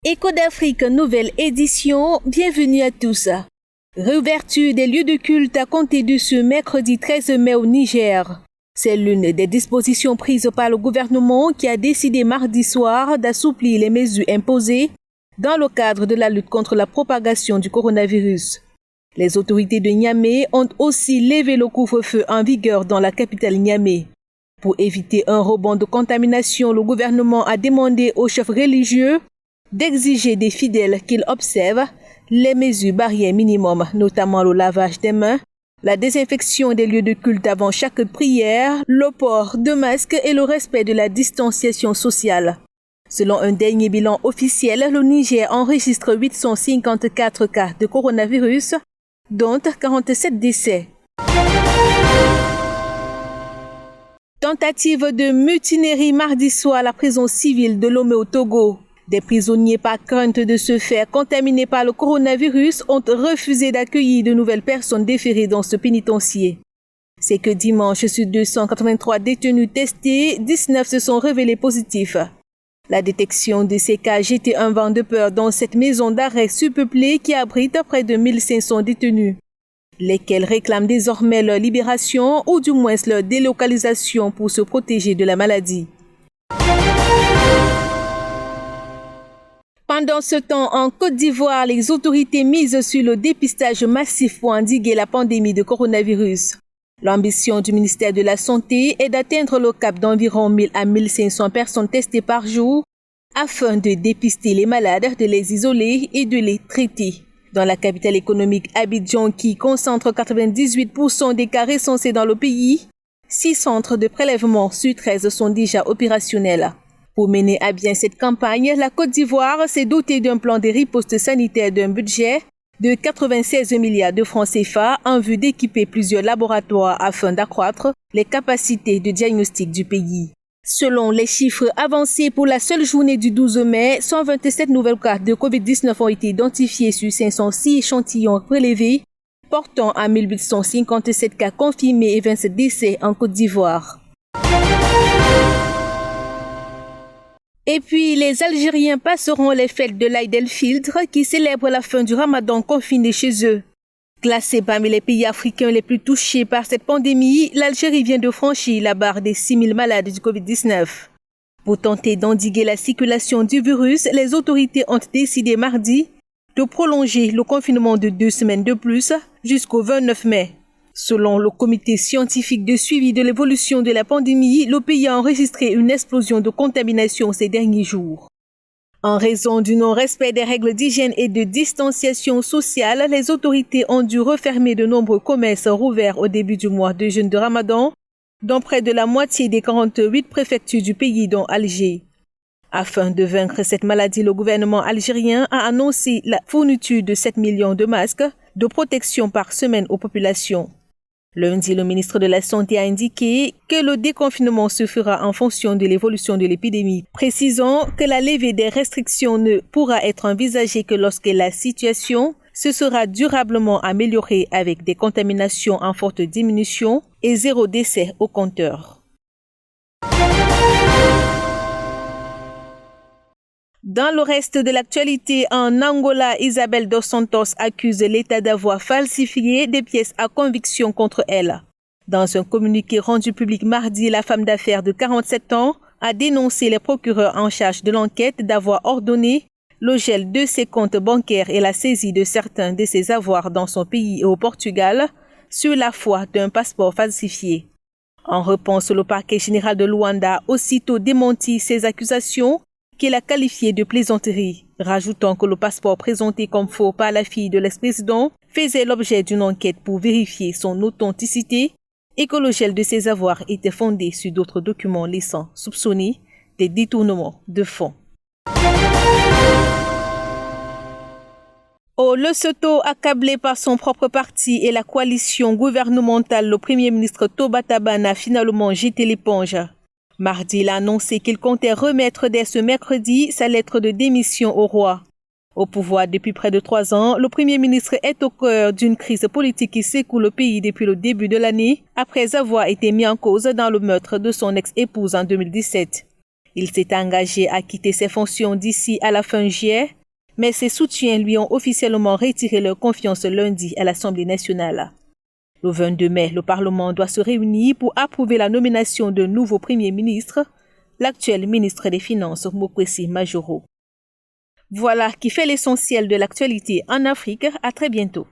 Écho d'Afrique, nouvelle édition, bienvenue à tous. Réouverture des lieux de culte à compter de ce mercredi 13 mai au Niger. C'est l'une des dispositions prises par le gouvernement qui a décidé mardi soir d'assouplir les mesures imposées dans le cadre de la lutte contre la propagation du coronavirus. Les autorités de Niamey ont aussi levé le couvre-feu en vigueur dans la capitale Niamey. Pour éviter un rebond de contamination, le gouvernement a demandé aux chefs religieux d'exiger des fidèles qu'ils observent les mesures barrières minimum, notamment le lavage des mains, la désinfection des lieux de culte avant chaque prière, le port de masques et le respect de la distanciation sociale. Selon un dernier bilan officiel, le Niger enregistre 854 cas de coronavirus, dont 47 décès. Tentative de mutinerie mardi soir à la prison civile de Lomé au Togo. Des prisonniers, par crainte de se faire contaminer par le coronavirus, ont refusé d'accueillir de nouvelles personnes déférées dans ce pénitencier. C'est que dimanche, sur 283 détenus testés, 19 se sont révélés positifs. La détection de ces cas a jeté un vent de peur dans cette maison d'arrêt surpeuplée qui abrite près de 1500 détenus, lesquels réclament désormais leur libération ou du moins leur délocalisation pour se protéger de la maladie. Pendant ce temps, en Côte d'Ivoire, les autorités misent sur le dépistage massif pour endiguer la pandémie de coronavirus. L'ambition du ministère de la Santé est d'atteindre le cap d'environ 1000 à 1500 personnes testées par jour afin de dépister les malades, de les isoler et de les traiter. Dans la capitale économique Abidjan, qui concentre 98% des cas recensés dans le pays, 6 centres de prélèvement sur 13 sont déjà opérationnels. Pour mener à bien cette campagne, la Côte d'Ivoire s'est dotée d'un plan de riposte sanitaire d'un budget de 96 milliards de francs CFA en vue d'équiper plusieurs laboratoires afin d'accroître les capacités de diagnostic du pays. Selon les chiffres avancés pour la seule journée du 12 mai, 127 nouvelles cas de Covid-19 ont été identifiées sur 506 échantillons prélevés, portant à 1857 cas confirmés et 27 décès en Côte d'Ivoire. Et puis, les Algériens passeront les fêtes de l'Aïd el-Fitr qui célèbrent la fin du Ramadan confinés chez eux. Classée parmi les pays africains les plus touchés par cette pandémie, l'Algérie vient de franchir la barre des 6000 malades du Covid-19. Pour tenter d'endiguer la circulation du virus, les autorités ont décidé mardi de prolonger le confinement de 2 semaines de plus jusqu'au 29 mai. Selon le comité scientifique de suivi de l'évolution de la pandémie, le pays a enregistré une explosion de contamination ces derniers jours. En raison du non-respect des règles d'hygiène et de distanciation sociale, les autorités ont dû refermer de nombreux commerces rouverts au début du mois de jeûne de Ramadan, dans près de la moitié des 48 préfectures du pays, dont Alger. Afin de vaincre cette maladie, le gouvernement algérien a annoncé la fourniture de 7 millions de masques de protection par semaine aux populations. Lundi, le ministre de la Santé a indiqué que le déconfinement se fera en fonction de l'évolution de l'épidémie, précisant que la levée des restrictions ne pourra être envisagée que lorsque la situation se sera durablement améliorée avec des contaminations en forte diminution et 0 décès au compteur. Dans le reste de l'actualité, en Angola, Isabel dos Santos accuse l'État d'avoir falsifié des pièces à conviction contre elle. Dans un communiqué rendu public mardi, la femme d'affaires de 47 ans a dénoncé les procureurs en charge de l'enquête d'avoir ordonné le gel de ses comptes bancaires et la saisie de certains de ses avoirs dans son pays et au Portugal sur la foi d'un passeport falsifié. En réponse, le parquet général de Luanda a aussitôt démenti ces accusations qu'il a qualifié de plaisanterie, rajoutant que le passeport présenté comme faux par la fille de l'ex-président faisait l'objet d'une enquête pour vérifier son authenticité et que le gel de ses avoirs était fondé sur d'autres documents laissant soupçonner des détournements de fonds. Au Lesotho, accablé par son propre parti et la coalition gouvernementale, le premier ministre Toba Tabane a finalement jeté l'éponge. Mardi, il a annoncé qu'il comptait remettre dès ce mercredi sa lettre de démission au roi. Au pouvoir depuis près de 3 ans, le Premier ministre est au cœur d'une crise politique qui secoue le pays depuis le début de l'année, après avoir été mis en cause dans le meurtre de son ex-épouse en 2017. Il s'est engagé à quitter ses fonctions d'ici à la fin juillet, mais ses soutiens lui ont officiellement retiré leur confiance lundi à l'Assemblée nationale. Le 22 mai, le Parlement doit se réunir pour approuver la nomination d'un nouveau Premier ministre, l'actuel ministre des Finances, Mokwesi Majoro. Voilà qui fait l'essentiel de l'actualité en Afrique. À très bientôt.